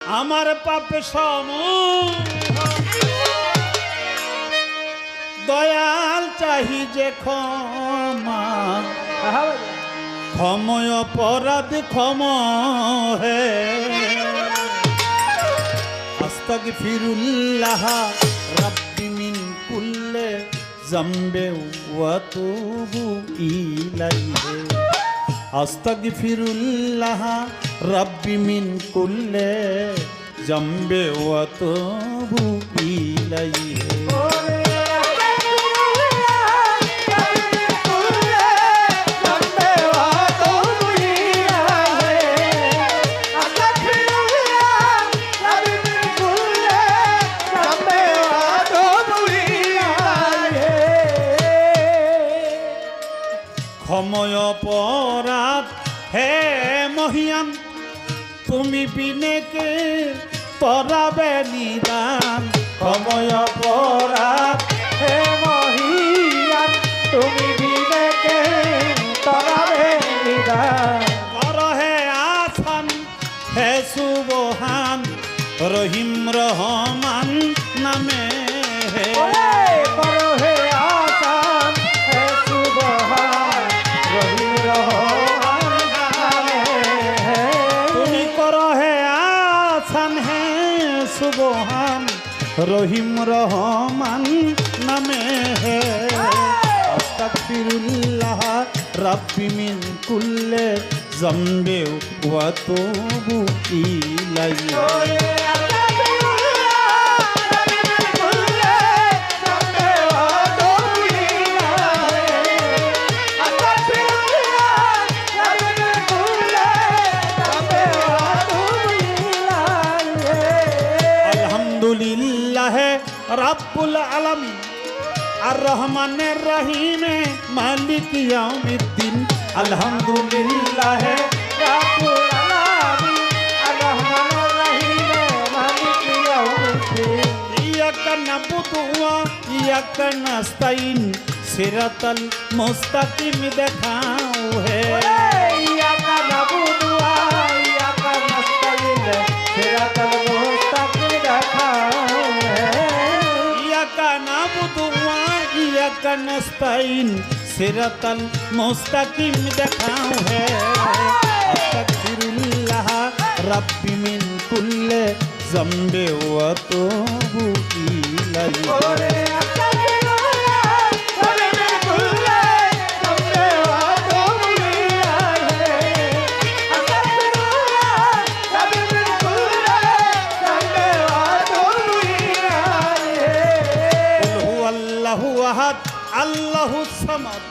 আমার পাপে সমূহ দয়াল চাহি যে ক্ষমা ক্ষময় অপরাধ ক্ষম হে আস্তাগফিরুল্লাহ রাব্বি মিন কুল্লি যামবি ওয়া তুবু ইলাইহি আস্তাগফিরুল্লাহ রাব্বি মিন কুল্লি যামবি ওয়া তুবু ইলাইহি ক্ষময় অপরাধ হে মহিয়ান তুমি বিনে কে তরাবে নিদান ক্ষময় অপরাধ হে মহিয়ান তুমি বিনে কে তরাবে নিদান কর হে আসান হে সুবহান রহিম রহমান নামে হে কর হে আসান হে সুবহান রহিম রহমান নামে তুমি কর হে আসান হে সুবহান রহিম রহমান নামে হে আস্তাগফিরুল্লাহ রাব্বি মিন কুল্লি যামবি ওয়া তুবু ইলাইহি রব্বুল আলামিন আর রহমানের রহিমে মালিক ইয়াউমিদ্দিন আলহামদুলিল্লাহ রব্বুল আলামিন আর রহমানের রহিমে মালিক ইয়াউমিদ্দিন ইয়াকা নাবুদু ওয়া ইয়াকা নাস্তাইন সিরাতাল মুস্তাকিম দেখাও হে ইয়াকা নাবুদু ওয়া ইয়াকা নাস্তাইন সিরাতাল মুস্তাকিম দেখাও ইয়াকা নাস্তাইন সিরাতাল মুস্তাকিম দেখাও হে আস্তাগফিরুল্লাহ রাব্বি মিন কুল্লি যামবি ওয়া তুবু ইলাইহি আল্লাহু সামাদ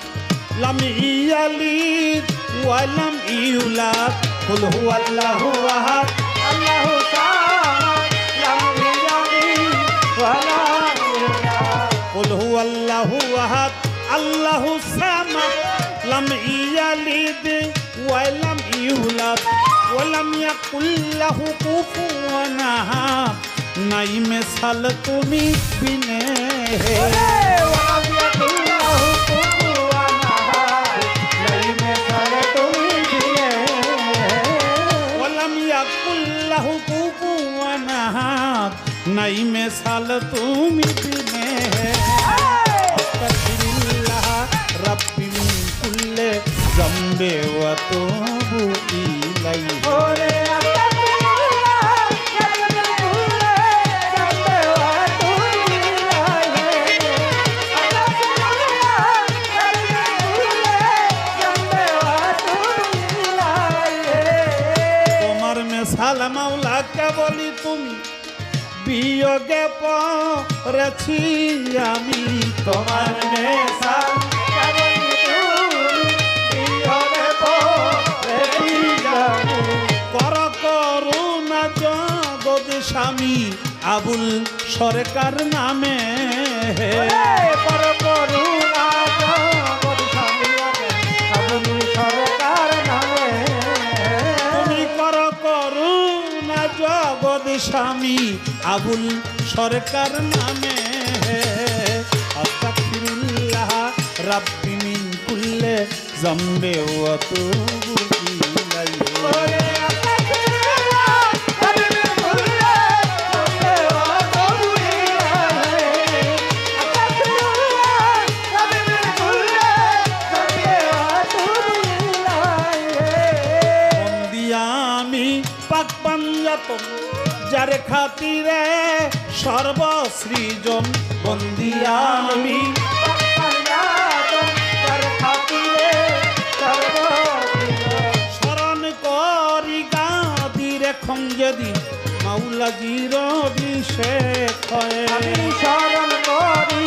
লাম ইয়ালিদ ওয়া লাম ইউলাদ কুল হুয়াল্লাহু আহাদ আল্লাহু সামাদ লাম ইয়ালিদ ওয়া লাম ইউলাদ কুল হুয়াল্লাহু আহাদ আল্লাহু সামাদ লাম ইয়ালিদ ওয়া লাম ইউলাদ ওয়া লাম ইয়াকুল লাহু কুফুওয়ান আহাদ নাই মিসাল তুমি বিনে হে নাই মিসাল তুমি বিনে আস্তাগফিরুল্লাহ রাব্বি মিন কুল্লি যামবি ওয়া তুবু ইলাইহি তোমার মিসাল মাওলাকে বলি তুমি বিয়োগে পড়েছি আমি তোমার মিসাল বিয়োগে পড়েছি আমি কর করুণা জগৎ স্বামী আবুল সরকার নামে কর করুণা জগৎ স্বামী আবুল সরকার নামে তুমি কর করুণা জগৎ স্বামী আবুল সরকার নামে আস্তাগফিরুল্লাহ রাব্বি মিন কুল্লি যামবি ওয়া তুবু ইলাইহি রতন যার খাতিরে সর্বসৃজন বন্দি আমি স্মরণ করি গাদিরে খঞ্জেদি মাওলাজির অভিষেক হয় আমি স্মরণ করি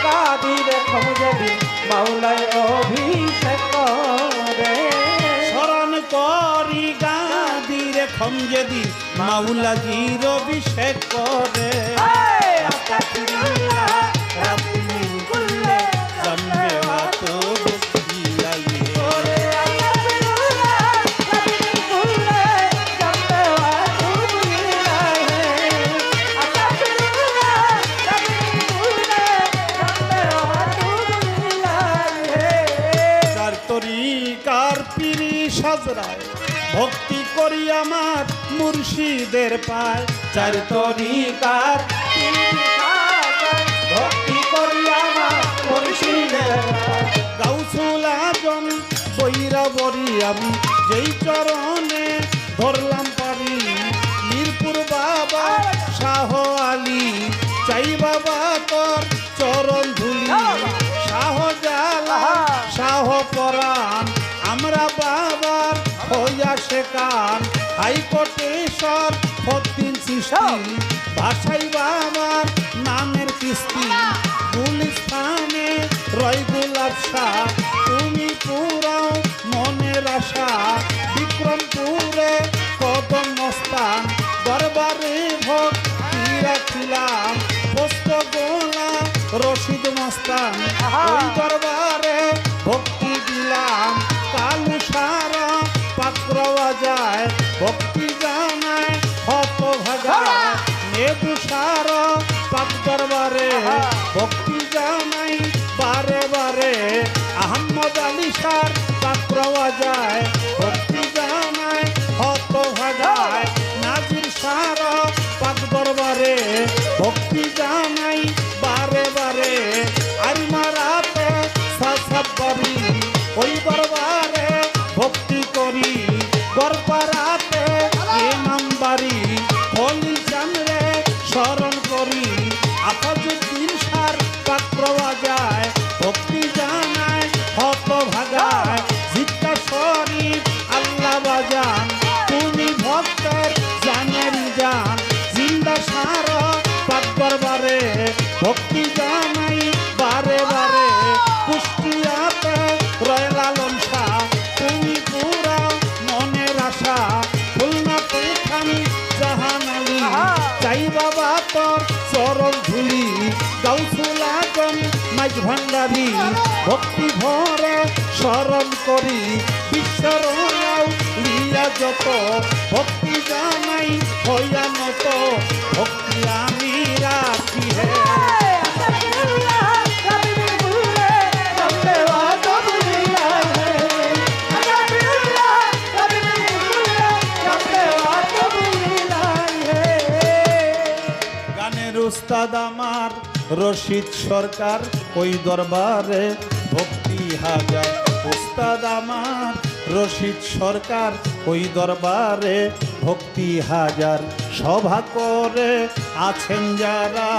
কাদিরে খঞ্জেদি মাওলায় অভিষেক করে স্মরণ করি গাদিরে খঞ্জেদি মাওলাজির অভিষেক করে আস্তাগফিরুল্লাহ রাব্বি মিন কুল্লি জন্মে মাতো বুকিয়ালি ওরে আস্তাগফিরুল্লাহ রাব্বি মিন কুল্লি জামবে ওয়া তুবু ইলাইহি আস্তাগফিরুল্লাহ রাব্বি মিন কুল্লি জামবে ওয়া তুবু ইলাইহি চার তরিকার পিরি সাজরায় ভক্তি করি আমার মুর্শিদের পায় চার তরিকার ভক্তি করি আমার মুর্শিদের গাউসুল আজম বৈরাবরী আমি যেই চরণে ধরলাম পারি মিরপুর বাবা শাহ আলী চাই বাবা তোর চরণ ধুলি শাহ জালা শাহ পরাণ আমরা বাবার হইয়া শেখান হাইকোর্টেশ্বর ফদ্দিন সৃষ্টি ভাষাই বাবার নামের কিস্তি গুলিস্তানে রয় গোলাপ শাহ তুমি পুরাও মনের আশা বিক্রমপুরে কদম মস্তান দরবারে ভক্তি রাখিলাম পোস্ত গোলা রশিদ মস্তান ওই দরবারে ভক্তি দিলাম কালু সারা পাকড়াওয়া যায় ভক্তি জানায় হত ভাগায় নেবু সারা পাক দরবারে ভক্তি জানাই বারে বারে আহমদ আলী সার পাকড়াওয়া যায় ভক্তি জানায় হত ভাগায় নাজির সারা পাক দরবারে ভক্তি জানাই বারে বারে আর মারাতে সাসাবারি ওই দরবারে ভক্তি করি গরপারাতে ইমামবাড়ি খলিল চামরে স্মরণ করি আফাজুদ্দিন সার পাকড়াওয়া যায় ভক্তি জানায় হত ভাগায় জিজ্ঞা শরীফ আল্লাহ বাজান তুমি ভক্তের জানের জান জিন্দা সার পাক দরবারে ভক্তি জানাই বারে বারে কুষ্টিয়াতে রয় লালন শাহ তুমি পুরা মনের আশা খুলনাতে খানি জাহান আলী চাই বাবা তোর চরণ ধুলি গাউসুল আজম মাইক ভান্ডারি ভক্তি ভরে স্মরণ করি বিশ্বরণাও লিয়া যত ভক্তি জানাই হইয়া নত ভক্তি আমি রাখি হে আস্তাগফিরুল্লাহ রাব্বি মিন কুল্লি জামবে ওয়া তুবু ইলাইহি আস্তাগফিরুল্লাহ রাব্বি মিন কুল্লি জামবে ওয়া তুবু ইলাইহি গানের উস্তাদ আমার রশিদ সরকার ওই দরবারে ভক্তি হাজার উস্তাদ আমার রশিদ সরকার ওই দরবারে ভক্তি হাজার সভা করে আছেন যারা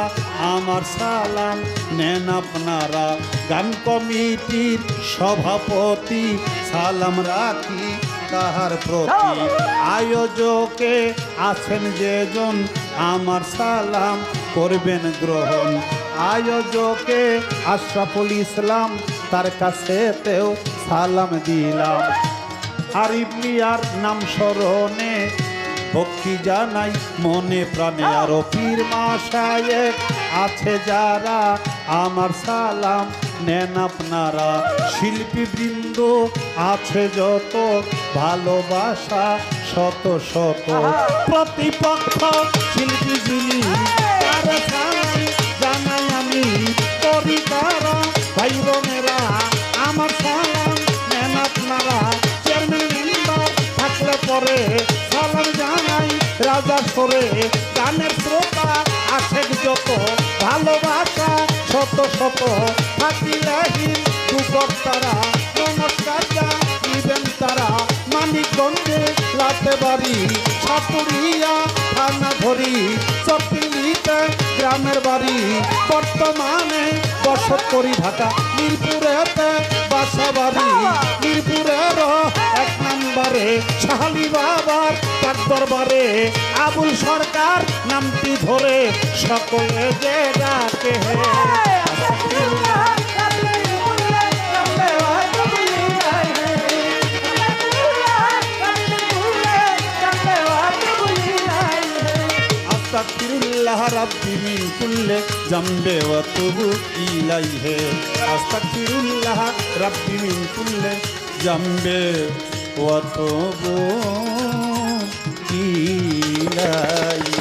আমার সালাম নেন আপনারা গান কমিটির সভাপতি সালাম রাখি তাহার প্রতি আয়োজকে আছেন যেজন আমার সালাম করবেন গ্রহণ আয়োজকে আশরাফুল ইসলাম তার কাছেতেও সালাম দিলাম আরিফ মিয়ার নাম স্মরণে ভক্তি জানাই মনে প্রাণে আরো পীর মাশায়েখ আছে যারা আমার সালাম নেন আপনারা শিল্পী বৃন্দ আছে যত ভালোবাসা শত শত প্রতিপক্ষ শিল্পী যিনি তার সালাম জানাই আমি তরিকারা ভাই বোনেরা আমার সালাম নেন আপনারা চেয়ারম্যান মেম্বার থাকলে পরে সালাম জানাই রাজা সরে গানের শ্রোতা আশেক যত ভালোবাসা শত শত থাকিলেহীন দুবর তারা নমস্কার জানিবেন তারা মানিকগঞ্জে রাতে বাড়ি সাতুরিয়া থানা ধরি চকলিতে গ্রামের বাড়ি বর্তমানে বসত করি ঢাকা মিরপুরেতে বাসা বাড়ি মিরপুরের 1 নম্বরে শাহালি বাবার পাক দরবারে আবুল সরকার নামটি ধরে সকলে যে ডাকে আস্তাগফিরুল্লাহ রাব্বি মিন কুল্লি জামবে ওয়া তুবু ইলাইহি আস্তাগফিরুল্লাহ রাব্বি মিন কুল্লি জামবে ওয়া তুবু ইলাইহি